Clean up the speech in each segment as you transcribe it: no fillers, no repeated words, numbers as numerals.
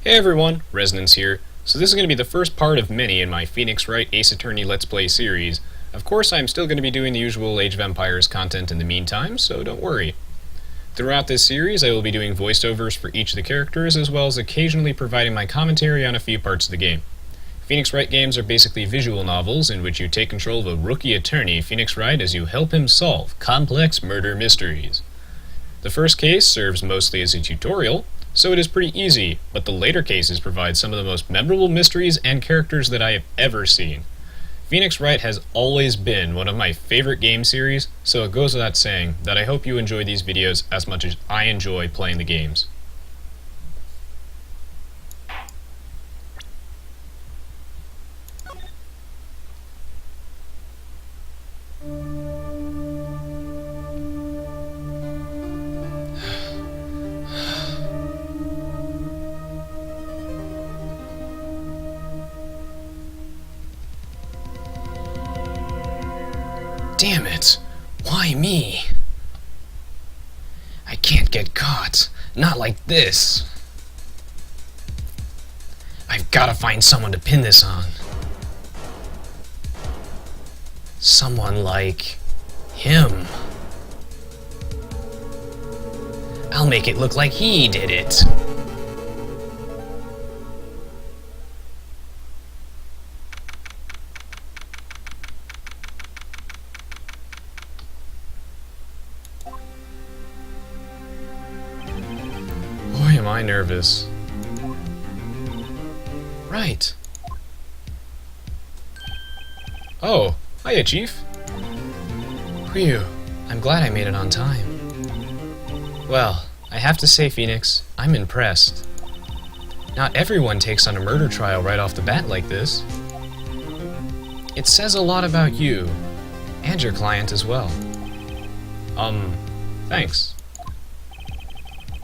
Hey everyone, Resonance here. So this is going to be the first part of many in my Wright Ace Attorney Let's Play series. Of course, I'm still going to be doing the usual Age of Empires content in the meantime, so don't worry. Throughout this series, I will be doing voiceovers for each of the characters, as well as occasionally providing my commentary on a few parts of the game. Wright games are basically visual novels in which you take control of a rookie attorney, Wright, as you help him solve complex murder mysteries. The first case serves mostly as a tutorial, so it is pretty easy, but the later cases provide some of the most memorable mysteries and characters that I have ever seen. Wright has always been one of my favorite game series, so it goes without saying that I hope you enjoy these videos as much as I enjoy playing the games. Damn it! Why me? I can't get caught. Not like this. I've gotta find someone to pin this on. Someone like him. I'll make it look like he did it. Boy, am I nervous. Right. Oh, hiya, Chief. Phew, I'm glad I made it on time. Well, I have to say, Phoenix, I'm impressed. Not everyone takes on a murder trial right off the bat like this. It says a lot about you, and your client as well. Thanks.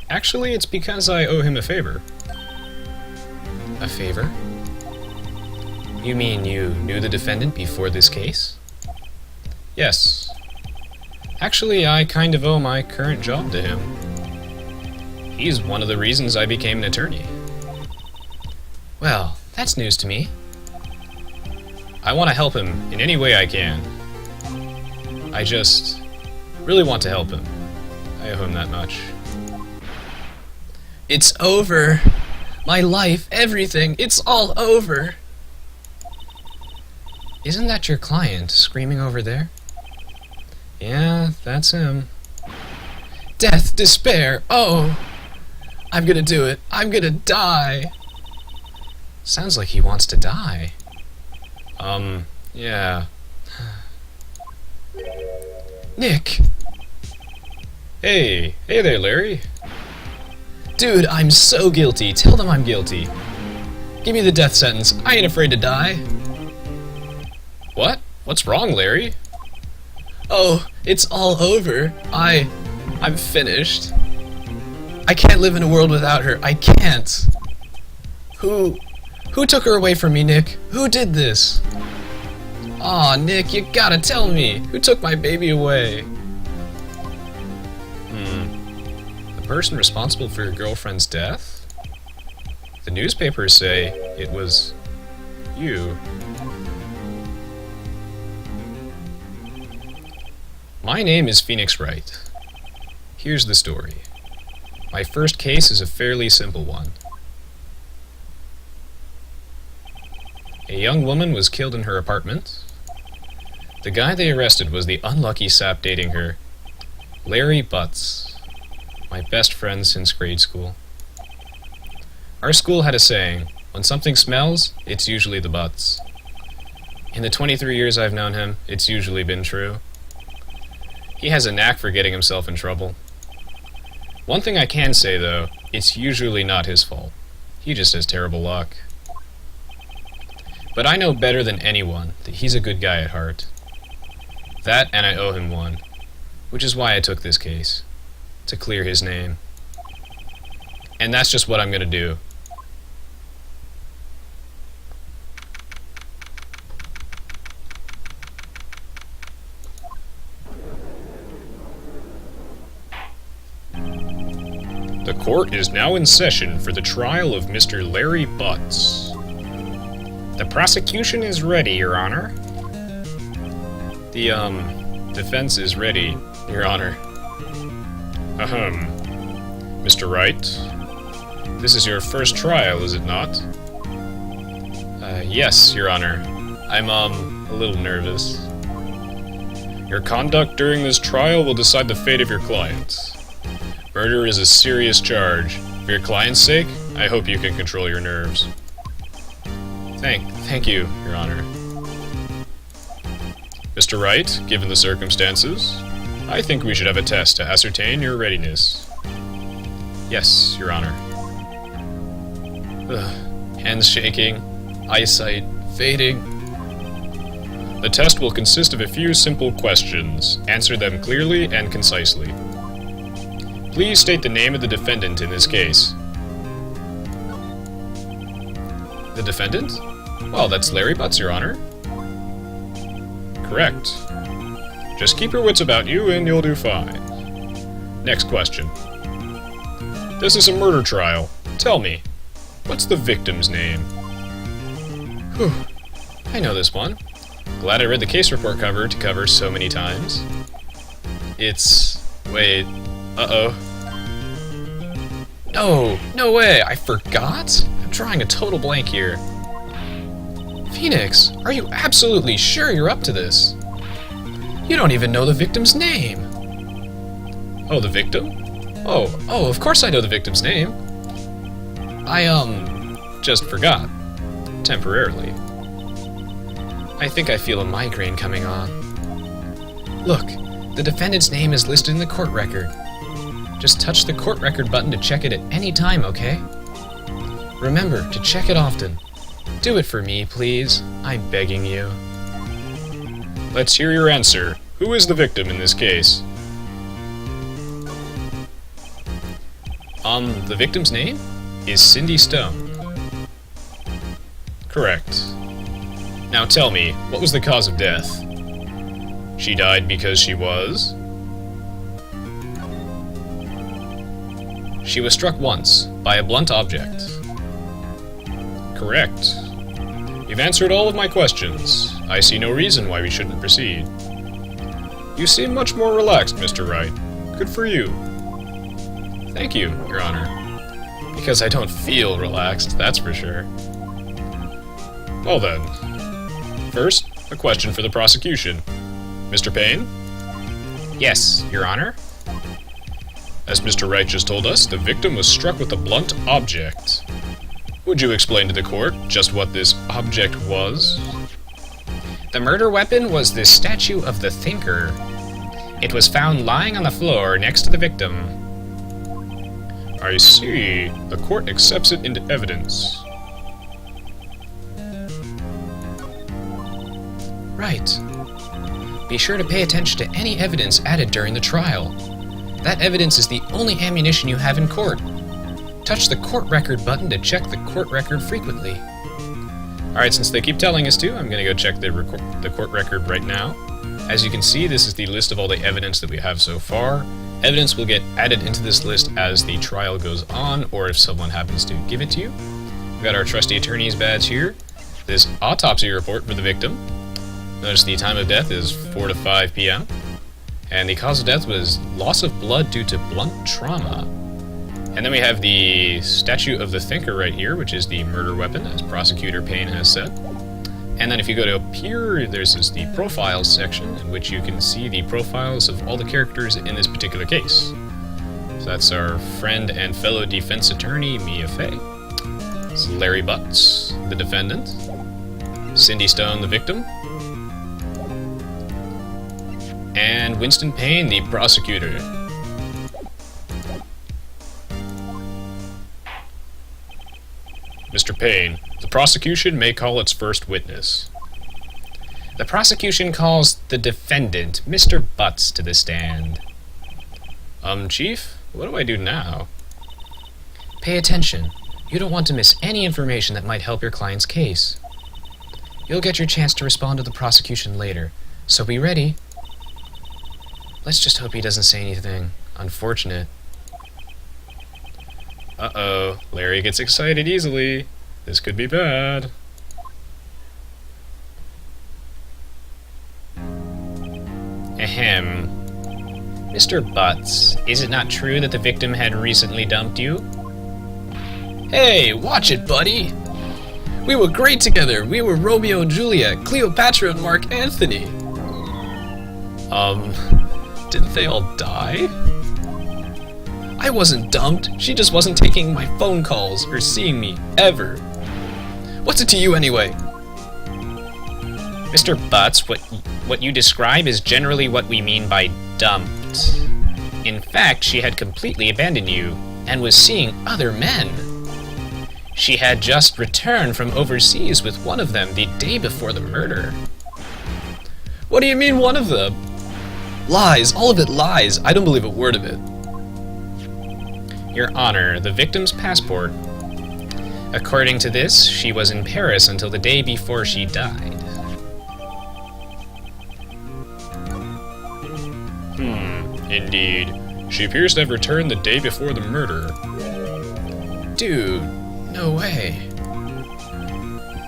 Actually, it's because I owe him a favor. A favor? You mean you knew the defendant before this case? Yes. Actually, I kind of owe my current job to him. He's one of the reasons I became an attorney. Well, that's news to me. I want to help him in any way I can. I just really want to help him. I owe him that much. It's over. My life, everything, it's all over. Isn't that your client screaming over there? Yeah, that's him. Death, despair, oh! I'm gonna do it. I'm gonna die. Sounds like he wants to die. Yeah. Nick! Hey there, Larry. Dude, I'm so guilty. Tell them I'm guilty. Give me the death sentence. I ain't afraid to die. What? What's wrong, Larry? Oh, it's all over. I'm finished. I can't live in a world without her. I can't. Who took her away from me, Nick? Who did this? Aw, Nick, you gotta tell me. Who took my baby away? The person responsible for your girlfriend's death? The newspapers say it was you. My name is Wright. Here's the story. My first case is a fairly simple one. A young woman was killed in her apartment. The guy they arrested was the unlucky sap dating her, Larry Butts, my best friend since grade school. Our school had a saying, when something smells, it's usually the Butts. In the 23 years I've known him, it's usually been true. He has a knack for getting himself in trouble. One thing I can say, though, it's usually not his fault. He just has terrible luck. But I know better than anyone that he's a good guy at heart. That, and I owe him one, which is why I took this case, to clear his name. And that's just what I'm gonna do. The Court is now in session for the trial of Mr. Larry Butts. The prosecution is ready, Your Honor. The, defense is ready, Your Honor. Mr. Wright, this is your first trial, is it not? Yes, Your Honor. I'm, a little nervous. Your conduct during this trial will decide the fate of your client. Murder is a serious charge. For your client's sake, I hope you can control your nerves. Thank you, Your Honor. Mr. Wright, given the circumstances, I think we should have a test to ascertain your readiness. Yes, Your Honor. Hands shaking, eyesight fading. The test will consist of a few simple questions. Answer them clearly and concisely. Please state the name of the defendant in this case. The defendant? Well, that's Larry Butts, Your Honor. Correct. Just keep your wits about you and you'll do fine. Next question. This is a murder trial. Tell me, what's the victim's name? Whew. I know this one. Glad I read the case report cover to cover so many times. It's... wait... uh-oh. No way! I forgot? I'm drawing a total blank here. Phoenix, are you absolutely sure you're up to this? You don't even know the victim's name. Oh, the victim? Oh, of course I know the victim's name. I, just forgot. Temporarily. I think I feel a migraine coming on. Look, the defendant's name is listed in the court record. Just touch the court record button to check it at any time, okay? Remember to check it often. Do it for me, please. I'm begging you. Let's hear your answer. Who is the victim in this case? The victim's name is Cindy Stone. Correct. Now tell me, what was the cause of death? She died because she was? She was struck once by a blunt object. Correct. You've answered all of my questions. I see no reason why we shouldn't proceed. You seem much more relaxed, Mr. Wright. Good for you. Thank you, Your Honor. Because I don't feel relaxed, that's for sure. Well then. First, a question for the prosecution. Mr. Payne? Yes, Your Honor. As Mr. Wright just told us, the victim was struck with a blunt object. Would you explain to the court just what this object was? The murder weapon was the statue of the Thinker. It was found lying on the floor next to the victim. I see. The court accepts it into evidence. Right. Be sure to pay attention to any evidence added during the trial. That evidence is the only ammunition you have in court. Touch the court record button to check the court record frequently. Alright, since they keep telling us to, I'm going to go check the court record right now. As you can see, this is the list of all the evidence that we have so far. Evidence will get added into this list as the trial goes on, or if someone happens to give it to you. We've got our trusty attorney's badge here. This autopsy report for the victim. Notice the time of death is 4 to 5 p.m. And the cause of death was loss of blood due to blunt trauma. And then we have the statue of the Thinker right here, which is the murder weapon, as Prosecutor Payne has said. And then if you go to up here, there's the profiles section, in which you can see the profiles of all the characters in this particular case. So that's our friend and fellow defense attorney, Mia Fey. It's Larry Butts, the defendant. Cindy Stone, the victim. And Winston Payne, the prosecutor. Mr. Payne, the prosecution may call its first witness. The prosecution calls the defendant, Mr. Butts, to the stand. Chief, what do I do now? Pay attention. You don't want to miss any information that might help your client's case. You'll get your chance to respond to the prosecution later, so be ready. Let's just hope he doesn't say anything unfortunate. Uh-oh, Larry gets excited easily. This could be bad. Ahem. Mr. Butts, is it not true that the victim had recently dumped you? Hey, watch it, buddy! We were great together! We were Romeo and Juliet, Cleopatra and Mark Anthony! Didn't they all die? I wasn't dumped, she just wasn't taking my phone calls or seeing me, ever. What's it to you anyway? Mr. Butts, what you describe is generally what we mean by dumped. In fact, she had completely abandoned you, and was seeing other men. She had just returned from overseas with one of them the day before the murder. What do you mean, one of them? Lies, all of it lies. I don't believe a word of it. Your Honor, the victim's passport. According to this, she was in Paris until the day before she died. Indeed. She appears to have returned the day before the murder. Dude, no way.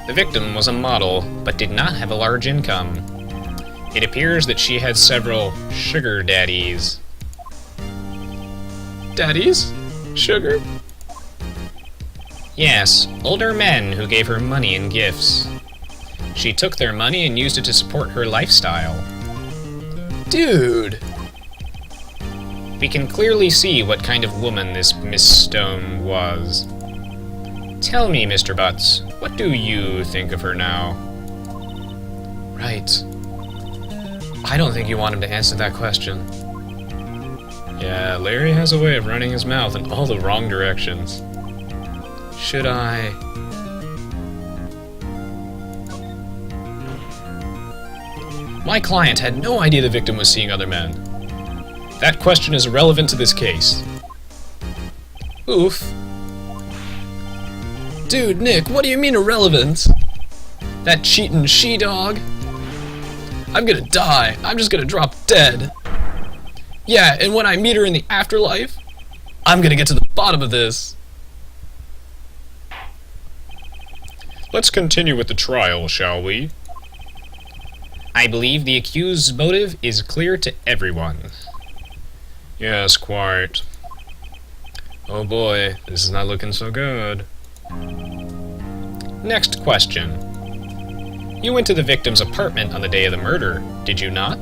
The victim was a model, but did not have a large income. It appears that she had several sugar daddies. Daddies? Sugar? Yes, older men who gave her money and gifts. She took their money and used it to support her lifestyle. Dude! We can clearly see what kind of woman this Miss Stone was. Tell me, Mr. Butts, what do you think of her now? Right. I don't think you want him to answer that question. Yeah, Larry has a way of running his mouth in all the wrong directions. Should I... My client had no idea the victim was seeing other men. That question is irrelevant to this case. Oof. Dude, Nick, what do you mean irrelevant? That cheatin' she-dog? I'm gonna die. I'm just gonna drop dead. Yeah, and when I meet her in the afterlife, I'm gonna get to the bottom of this. Let's continue with the trial, shall we? I believe the accused's motive is clear to everyone. Yes, quite. Oh boy, this is not looking so good. Next question. You went to the victim's apartment on the day of the murder, did you not?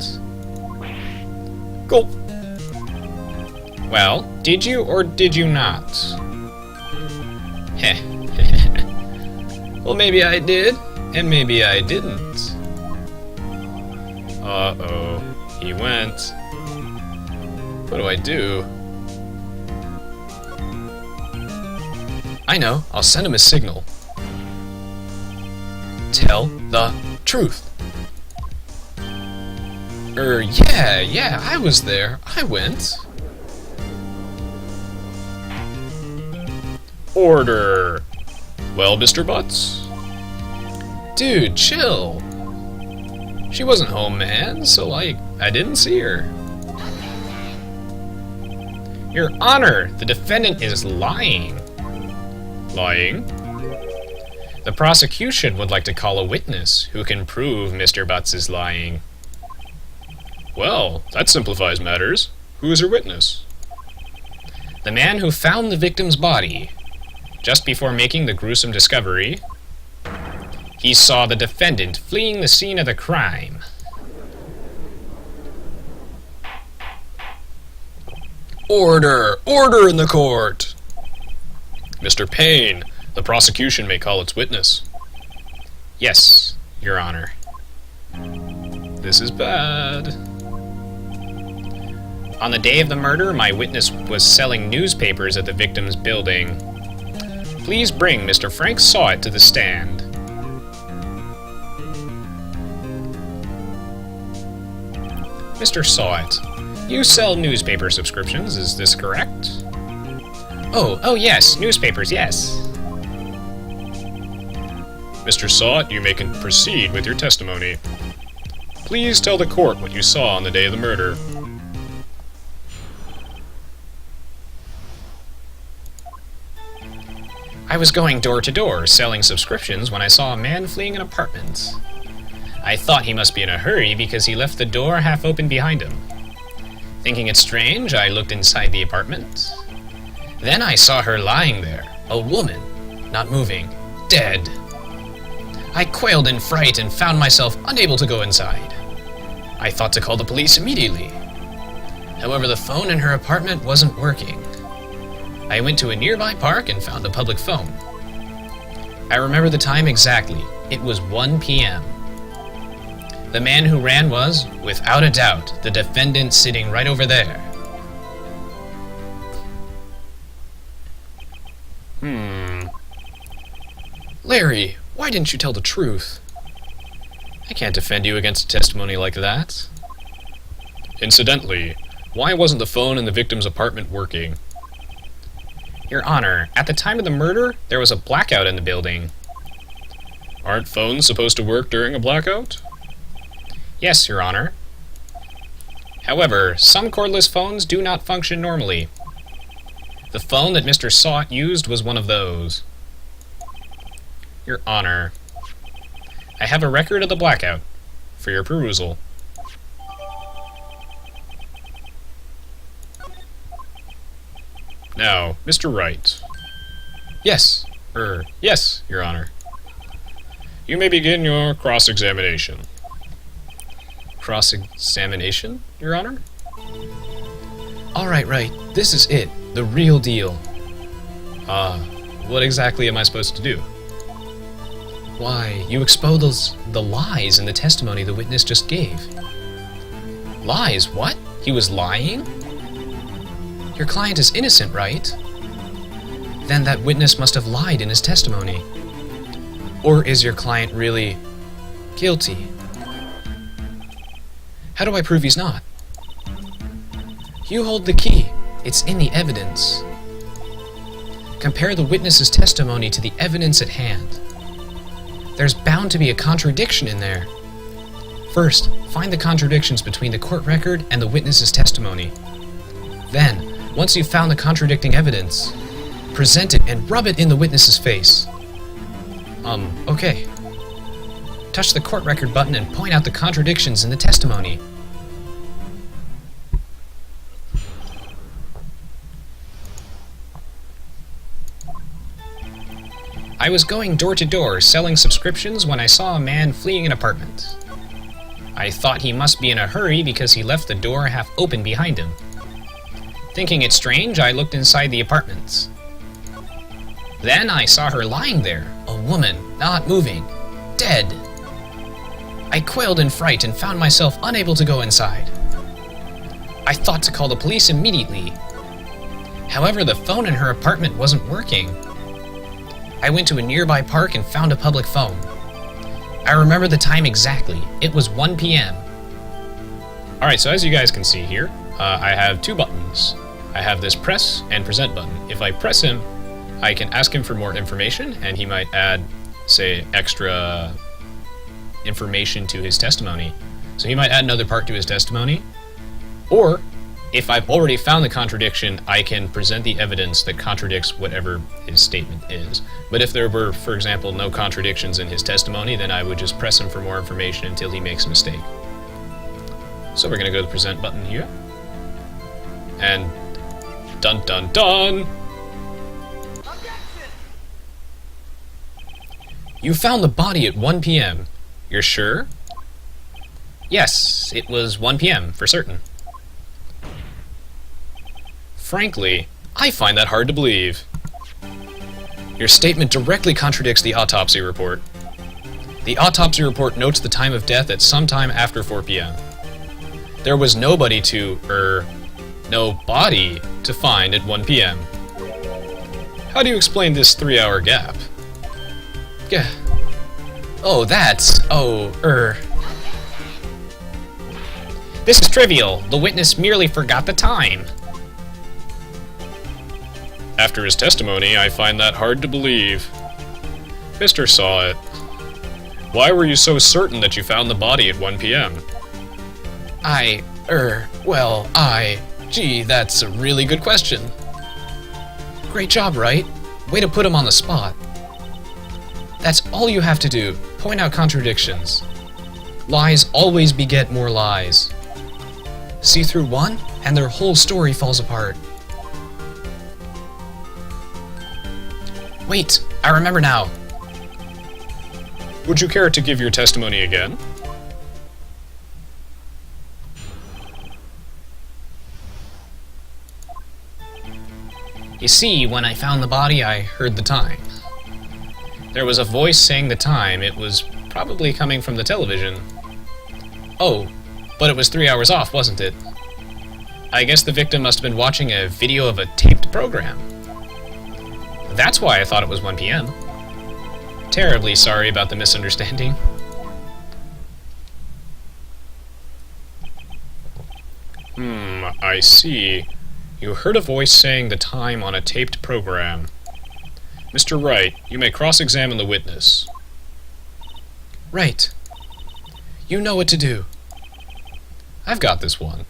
Gulp. Well, did you or did you not? Heh. Well, maybe I did, and maybe I didn't. Uh-oh. He went. What do I do? I know. I'll send him a signal. Tell the truth. Yeah, I was there. I went. Order. Well, Mr. Butts? Dude, chill. She wasn't home, man, so, I didn't see her. Your Honor, the defendant is lying. Lying? The prosecution would like to call a witness who can prove Mr. Butts is lying. Well, that simplifies matters. Who is your witness? The man who found the victim's body. Just before making the gruesome discovery, he saw the defendant fleeing the scene of the crime. Order! Order in the court! Mr. Payne, the prosecution may call its witness. Yes, Your Honor. This is bad. On the day of the murder, my witness was selling newspapers at the victim's building. Please bring Mr. Frank Sawit to the stand. Mr. Sawit, you sell newspaper subscriptions, is this correct? Oh yes, newspapers, yes. Mr. Sawit, you may proceed with your testimony. Please tell the court what you saw on the day of the murder. I was going door to door selling subscriptions when I saw a man fleeing an apartment. I thought he must be in a hurry because he left the door half open behind him. Thinking it strange, I looked inside the apartment. Then I saw her lying there, a woman, not moving, dead. I quailed in fright and found myself unable to go inside. I thought to call the police immediately. However, the phone in her apartment wasn't working. I went to a nearby park and found a public phone. I remember the time exactly. It was 1 p.m. The man who ran was, without a doubt, the defendant sitting right over there. Larry, why didn't you tell the truth? I can't defend you against a testimony like that. Incidentally, why wasn't the phone in the victim's apartment working? Your Honor, at the time of the murder, there was a blackout in the building. Aren't phones supposed to work during a blackout? Yes, Your Honor. However, some cordless phones do not function normally. The phone that Mr. Sautt used was one of those. Your Honor, I have a record of the blackout for your perusal. Now, Mr. Wright. Yes, Your Honor. You may begin your cross-examination. Cross-examination, Your Honor? All right, Wright. This is it. The real deal. What exactly am I supposed to do? Why, you expose the lies in the testimony the witness just gave. Lies? What? He was lying? Your client is innocent, right? Then that witness must have lied in his testimony. Or is your client really guilty? How do I prove he's not? You hold the key. It's in the evidence. Compare the witness's testimony to the evidence at hand. There's bound to be a contradiction in there. First, find the contradictions between the court record and the witness's testimony. Then, once you've found the contradicting evidence, present it and rub it in the witness's face. Okay. Touch the court record button and point out the contradictions in the testimony. I was going door to door selling subscriptions when I saw a man fleeing an apartment. I thought he must be in a hurry because he left the door half open behind him. Thinking it strange, I looked inside the apartment. Then I saw her lying there, a woman, not moving, dead. I quailed in fright and found myself unable to go inside. I thought to call the police immediately. However, the phone in her apartment wasn't working. I went to a nearby park and found a public phone. I remember the time exactly. It was 1 p.m. Alright, so as you guys can see here, I have two buttons. I have this press and present button. If I press him, I can ask him for more information, and he might add, say, extra information to his testimony. So he might add another part to his testimony. Or, if I've already found the contradiction, I can present the evidence that contradicts whatever his statement is. But if there were, for example, no contradictions in his testimony, then I would just press him for more information until he makes a mistake. So we're going to go to the present button here. And dun dun dun! You found the body at 1 p.m. You're sure? Yes, it was 1 p.m. for certain. Frankly, I find that hard to believe. Your statement directly contradicts the autopsy report. The autopsy report notes the time of death at some time after 4 p.m. There was no body to find at 1 p.m. How do you explain this 3-hour gap? This is trivial. The witness merely forgot the time. After his testimony, I find that hard to believe. Mr. Sautt, why were you so certain that you found the body at 1 p.m.? Gee, that's a really good question. Great job, Wright. Way to put him on the spot. That's all you have to do. Point out contradictions. Lies always beget more lies. See through one, and their whole story falls apart. Wait, I remember now. Would you care to give your testimony again? You see, when I found the body, I heard the time. There was a voice saying the time. It was probably coming from the television. Oh, but it was 3 hours off, wasn't it? I guess the victim must have been watching a video of a taped program. That's why I thought it was 1 p.m. Terribly sorry about the misunderstanding. I see. You heard a voice saying the time on a taped program. Mr. Wright, you may cross-examine the witness. Right. You know what to do. I've got this one.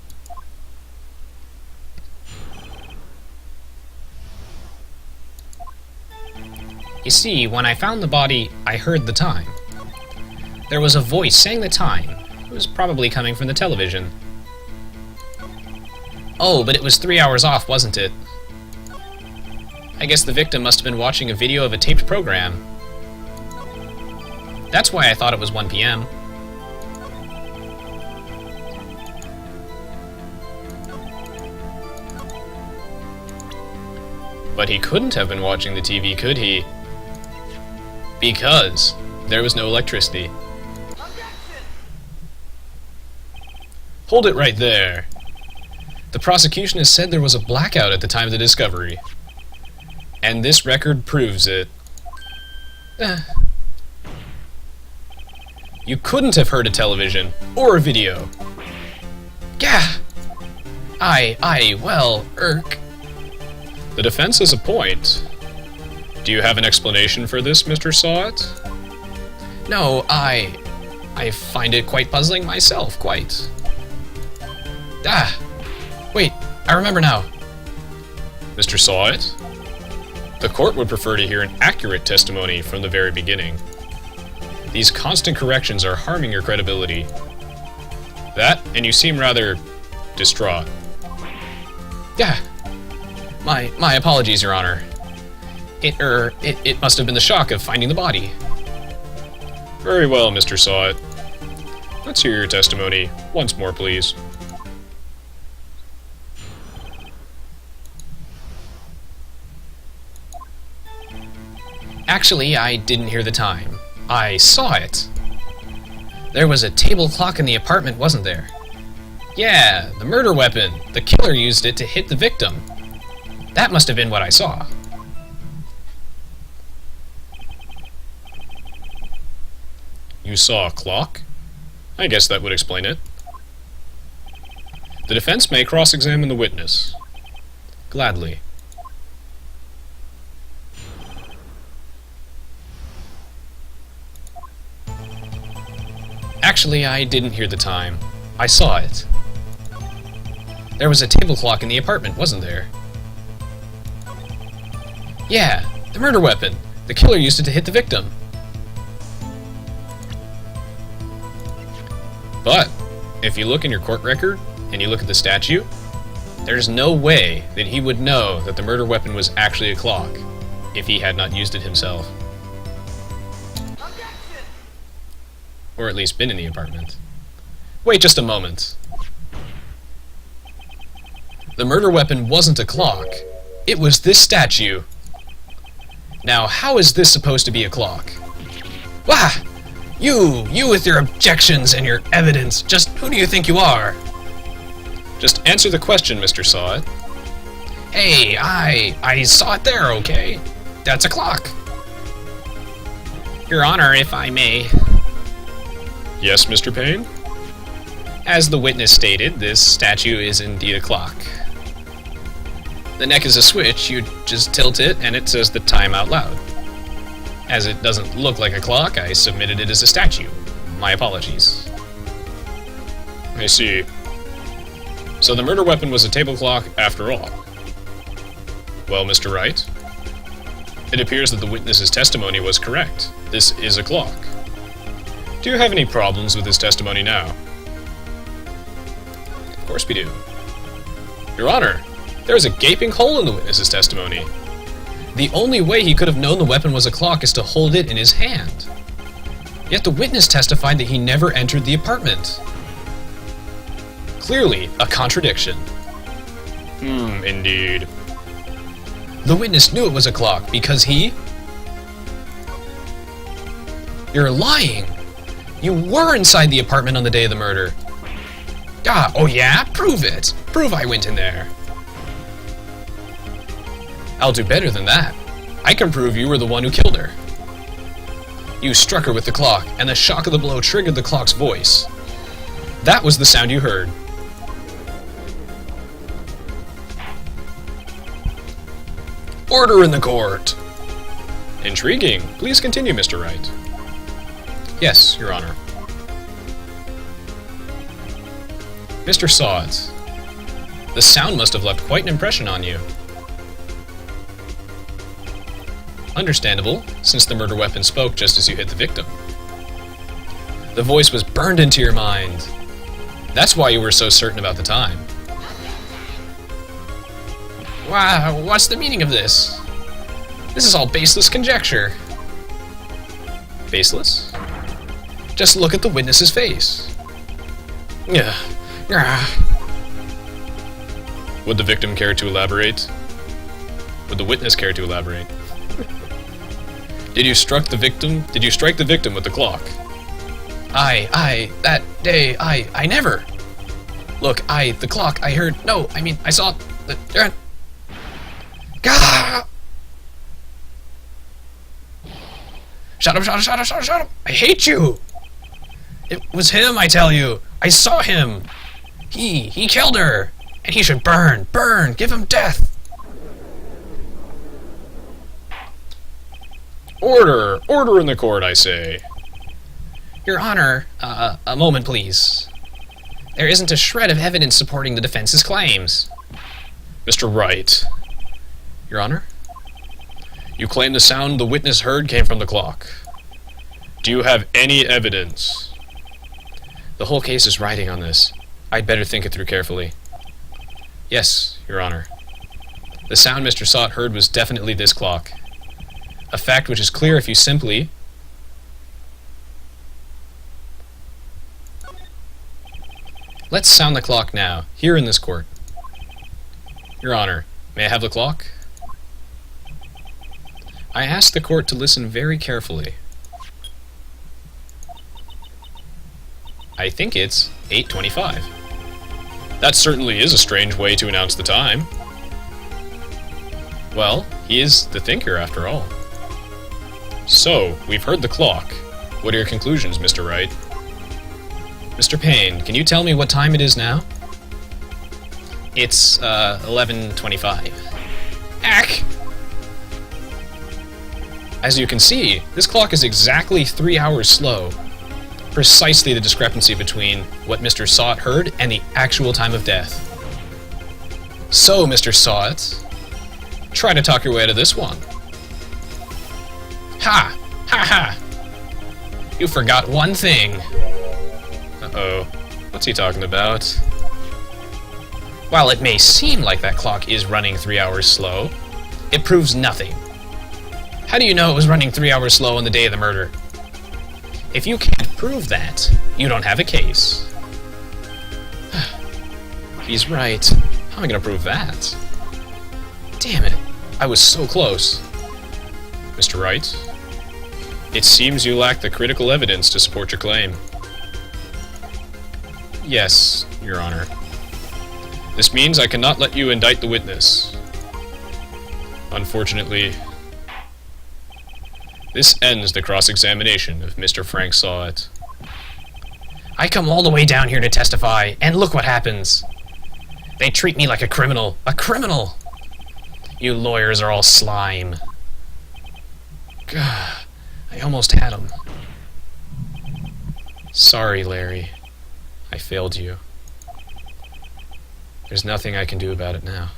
You see, when I found the body, I heard the time. There was a voice saying the time. It was probably coming from the television. Oh, but it was 3 hours off, wasn't it? I guess the victim must have been watching a video of a taped program. That's why I thought it was 1 p.m. But he couldn't have been watching the TV, could he? Because there was no electricity. Hold it right there. The prosecution has said there was a blackout at the time of the discovery. And this record proves it. You couldn't have heard a television or a video. Gah! Well, The defense has a point. Do you have an explanation for this, Mr. Sawit? No, I find it quite puzzling myself, quite. Wait, I remember now. Mr. Sawit? The court would prefer to hear an accurate testimony from the very beginning. These constant corrections are harming your credibility. That, and you seem rather distraught. My apologies, Your Honor. It must have been the shock of finding the body. Very well, Mr. Sawit. Let's hear your testimony once more, please. Actually, I didn't hear the time. I saw it. There was a table clock in the apartment, wasn't there? Yeah, the murder weapon. The killer used it to hit the victim. That must have been what I saw. You saw a clock? I guess that would explain it. The defense may cross-examine the witness. Gladly. Actually, I didn't hear the time. I saw it. There was a table clock in the apartment, wasn't there? Yeah, the murder weapon. The killer used it to hit the victim. But, if you look in your court record, and you look at the statute, there's no way that he would know that the murder weapon was actually a clock, if he had not used it himself. Or at least been in the apartment. Wait just a moment. The murder weapon wasn't a clock. It was this statue. Now, how is this supposed to be a clock? Wah! You with your objections and your evidence, just who do you think you are? Just answer the question, Mr. Sawit. Hey, I saw it there, okay? That's a clock. Your Honor, if I may. Yes, Mr. Payne? As the witness stated, this statue is indeed a clock. The neck is a switch, you just tilt it and it says the time out loud. As it doesn't look like a clock, I submitted it as a statue. My apologies. I see. So the murder weapon was a table clock after all. Well, Mr. Wright, It appears that the witness's testimony was correct. This is a clock. Do you have any problems with his testimony now? Of course we do. Your Honor, there is a gaping hole in the witness's testimony. The only way he could have known the weapon was a clock is to hold it in his hand. Yet the witness testified that he never entered the apartment. Clearly, a contradiction. Indeed. The witness knew it was a clock because he... You're lying! You were inside the apartment on the day of the murder. Oh yeah? Prove it! Prove I went in there. I'll do better than that. I can prove you were the one who killed her. You struck her with the clock, and the shock of the blow triggered the clock's voice. That was the sound you heard. Order in the court! Intriguing. Please continue, Mr. Wright. Yes, Your Honor. Mr. Sawet, the sound must have left quite an impression on you. Understandable, since the murder weapon spoke just as you hit the victim. The voice was burned into your mind. That's why you were so certain about the time. Wow, what's the meaning of this? This is all baseless conjecture. Baseless? Just look at the witness's face. Would the victim care to elaborate? Would the witness care to elaborate? Did you strike the victim with the clock? That day, I never. Look, the clock, I heard, no, I mean, I saw the, Gah! Shut up, I hate you! It was him, I tell you. I saw him. He killed her. And he should burn, give him death. Order in the court, I say. Your Honor, a moment, please. There isn't a shred of evidence supporting the defense's claims. Mr. Wright. Your Honor? You claim the sound the witness heard came from the clock. Do you have any evidence? The whole case is riding on this. I'd better think it through carefully. Yes, Your Honor. The sound Mr. Sawet heard was definitely this clock. A fact which is clear if you simply... Let's sound the clock now, here in this court. Your Honor, may I have the clock? I ask the court to listen very carefully. I think it's 8:25. That certainly is a strange way to announce the time. Well, he is the thinker after all. So, we've heard the clock. What are your conclusions, Mr. Wright? Mr. Payne, can you tell me what time it is now? It's, 11:25. Ack! As you can see, this clock is exactly 3 hours slow. Precisely the discrepancy between what Mr. Sawet heard and the actual time of death. So, Mr. Sawet, try to talk your way out of this one. Ha! Ha ha! You forgot one thing. Uh-oh. What's he talking about? While it may seem like that clock is running 3 hours slow, it proves nothing. How do you know it was running 3 hours slow on the day of the murder? If you can't prove that, you don't have a case. He's right. How am I going to prove that? Damn it. I was so close. Mr. Wright, it seems you lack the critical evidence to support your claim. Yes, Your Honor. This means I cannot let you indict the witness. Unfortunately, this ends the cross-examination of Mr. Frank Sawet. I come all the way down here to testify, and look what happens. They treat me like a criminal. A criminal! You lawyers are all slime. Gah, I almost had him. Sorry, Larry. I failed you. There's nothing I can do about it now.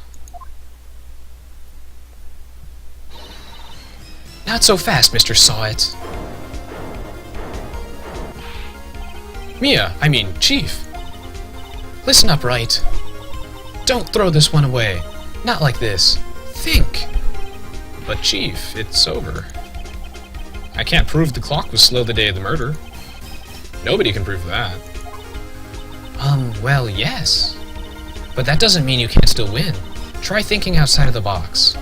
Not so fast, Mr. Saw-It. Chief. Listen up, Wright. Don't throw this one away. Not like this. Think. But Chief, it's over. I can't prove the clock was slow the day of the murder. Nobody can prove that. Well, yes. But that doesn't mean you can't still win. Try thinking outside of the box.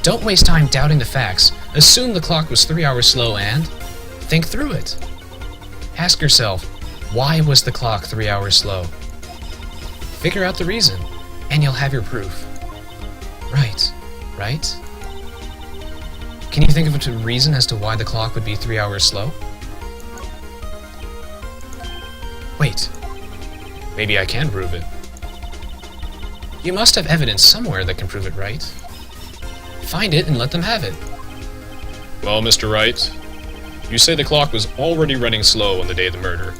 Don't waste time doubting the facts. Assume the clock was 3 hours slow and think through it. Ask yourself, why was the clock 3 hours slow? Figure out the reason, and you'll have your proof. Right? Can you think of a reason as to why the clock would be 3 hours slow? Wait. Maybe I can prove it. You must have evidence somewhere that can prove it, right? Find it and let them have it. Well, Mr. Wright, you say the clock was already running slow on the day of the murder.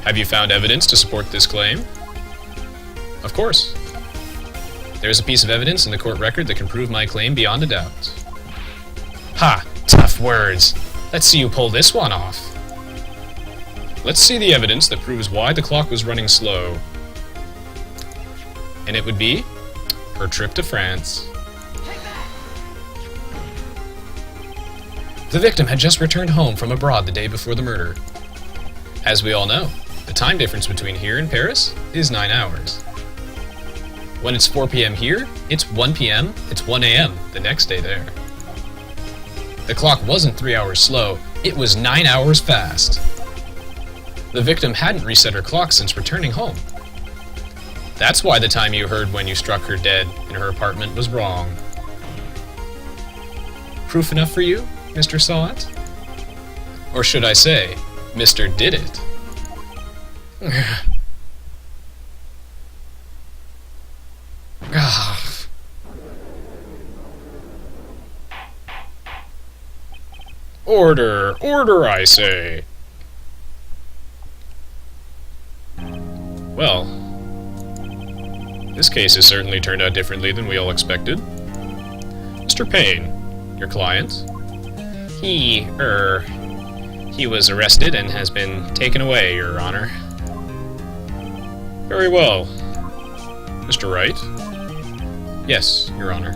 Have you found evidence to support this claim? Of course. There's a piece of evidence in the court record that can prove my claim beyond a doubt. Ha! Tough words. Let's see you pull this one off. Let's see the evidence that proves why the clock was running slow. And it would be her trip to France. The victim had just returned home from abroad the day before the murder. As we all know, the time difference between here and Paris is 9 hours. When it's 4 p.m. here, it's 1 p.m., it's 1 a.m. the next day there. The clock wasn't 3 hours slow, it was 9 hours fast. The victim hadn't reset her clock since returning home. That's why the time you heard when you struck her dead in her apartment was wrong. Proof enough for you, Mr. Saw-It? Or should I say, Mr. Did It? Order! Order, I say! Well, this case has certainly turned out differently than we all expected. Mr. Payne, your client, he was arrested and has been taken away, Your Honor. Very well. Mr. Wright? Yes, Your Honor.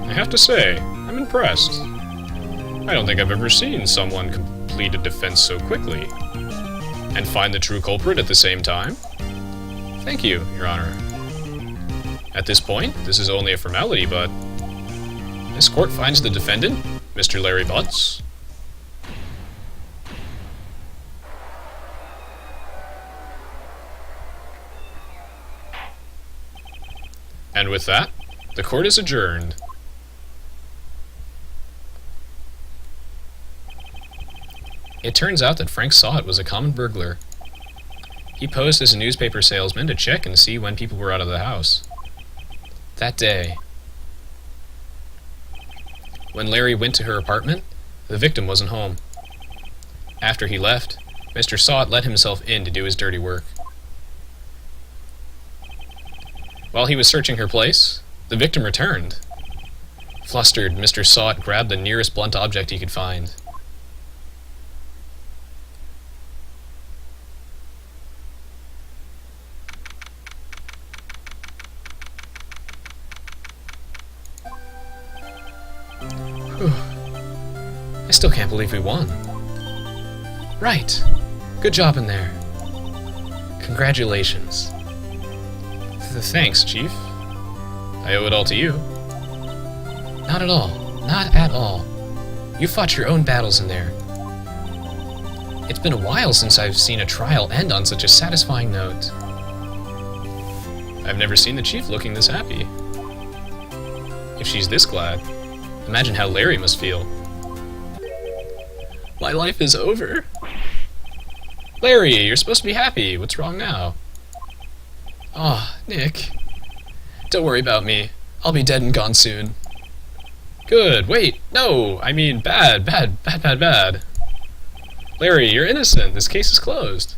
I have to say, I'm impressed. I don't think I've ever seen someone complete a defense so quickly. And find the true culprit at the same time. Thank you, Your Honor. At this point, this is only a formality, but this court finds the defendant, Mr. Larry Butts. And with that, the court is adjourned. It turns out that Frank Saw-It was a common burglar. He posed as a newspaper salesman to check and see when people were out of the house. That day, when Larry went to her apartment, the victim wasn't home. After he left, Mr. Saw-It let himself in to do his dirty work. While he was searching her place, the victim returned. Flustered, Mr. Saw-It grabbed the nearest blunt object he could find. I still can't believe we won. Right. Good job in there. Congratulations. Thanks, Chief. I owe it all to you. Not at all. Not at all. You fought your own battles in there. It's been a while since I've seen a trial end on such a satisfying note. I've never seen the Chief looking this happy. If she's this glad, imagine how Larry must feel. My life is over. Larry, you're supposed to be happy. What's wrong now? Aw, Nick. Don't worry about me. I'll be dead and gone soon. Good. Wait. No. I mean, bad. Larry, you're innocent. This case is closed.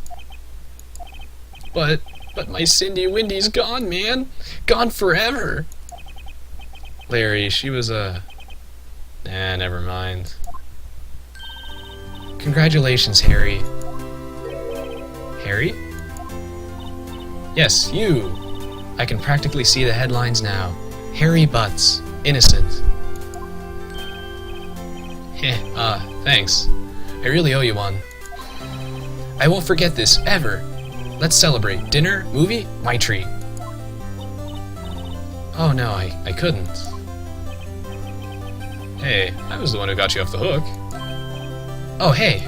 But my Cindy Windy's gone, man. Gone forever. Larry, she was Never mind. Congratulations, Harry. Harry? Yes, you! I can practically see the headlines now. Harry Butts. Innocent. Thanks. I really owe you one. I won't forget this, ever. Let's celebrate. Dinner? Movie? My treat. Oh no, I couldn't. Hey, I was the one who got you off the hook. Oh, hey.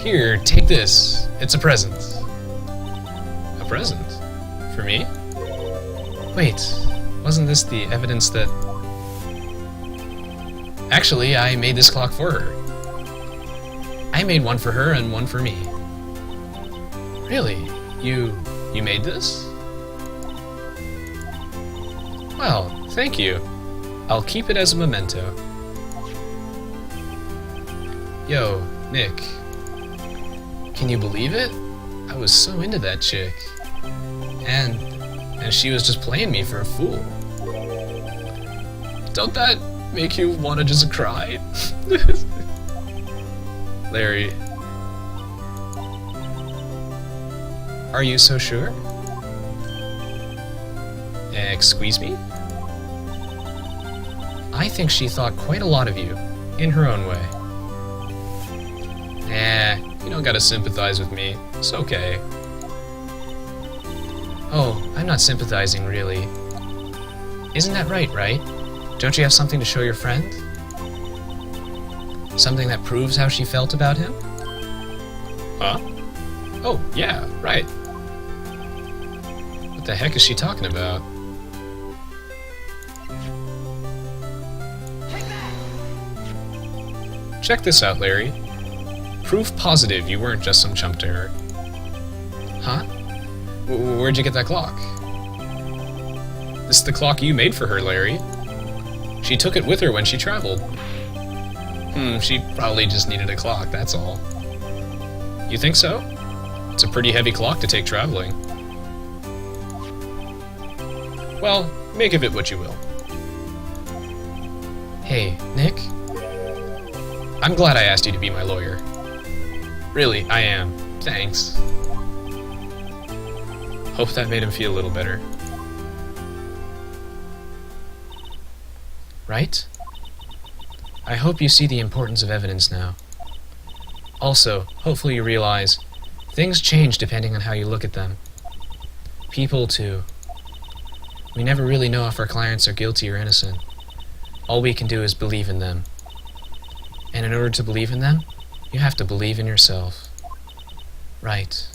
Here, take this. It's a present. A present? For me? Wait, wasn't this the evidence that... Actually, I made this clock for her. I made one for her and one for me. Really? You made this? Well, thank you. I'll keep it as a memento. Yo, Nick. Can you believe it? I was so into that chick. And she was just playing me for a fool. Don't that make you want to just cry? Larry. Are you so sure? Excuse me? I think she thought quite a lot of you, in her own way. You don't gotta sympathize with me. It's okay. Oh, I'm not sympathizing, really. Isn't that right? Don't you have something to show your friend? Something that proves how she felt about him? Huh? Oh, yeah, right. What the heck is she talking about? Check this out, Larry. Proof positive you weren't just some chump to her. Huh? Where'd you get that clock? This is the clock you made for her, Larry. She took it with her when she traveled. She probably just needed a clock, that's all. You think so? It's a pretty heavy clock to take traveling. Well, make of it what you will. Hey, Nick? I'm glad I asked you to be my lawyer. Really, I am. Thanks. Hope that made him feel a little better. Right? I hope you see the importance of evidence now. Also, hopefully you realize things change depending on how you look at them. People, too. We never really know if our clients are guilty or innocent. All we can do is believe in them. And in order to believe in them, you have to believe in yourself. Right.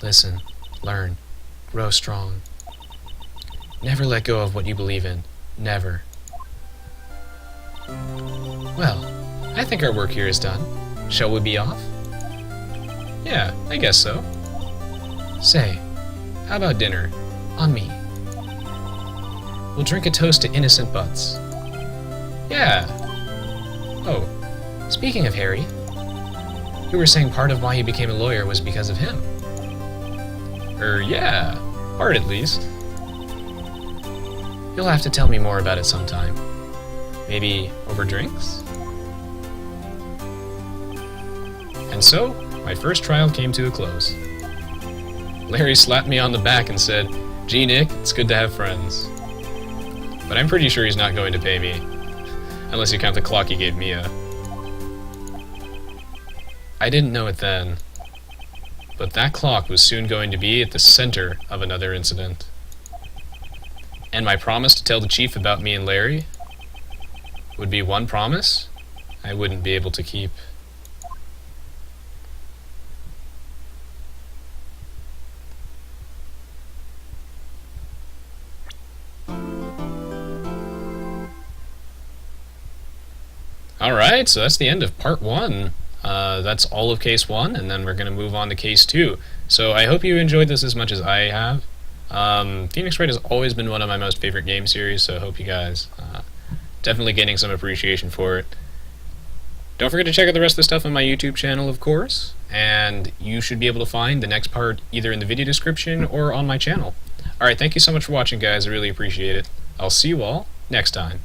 Listen. Learn. Grow strong. Never let go of what you believe in. Never. Well, I think our work here is done. Shall we be off? Yeah, I guess so. Say, how about dinner? On me. We'll drink a toast to innocent butts. Yeah. Oh, speaking of Harry, you were saying part of why you became a lawyer was because of him. Yeah, part at least. You'll have to tell me more about it sometime. Maybe over drinks? And so, my first trial came to a close. Larry slapped me on the back and said, "Gee, Nick, it's good to have friends." But I'm pretty sure he's not going to pay me. Unless you count the clock he gave Mia. I didn't know it then, but that clock was soon going to be at the center of another incident. And my promise to tell the chief about me and Larry would be one promise I wouldn't be able to keep. Alright, so that's the end of part 1. That's all of case 1, and then we're going to move on to case 2. So I hope you enjoyed this as much as I have. Phoenix Wright has always been one of my most favorite game series, so I hope you guys definitely gaining some appreciation for it. Don't forget to check out the rest of the stuff on my YouTube channel, of course, and you should be able to find the next part either in the video description or on my channel. Alright, thank you so much for watching, guys. I really appreciate it. I'll see you all next time.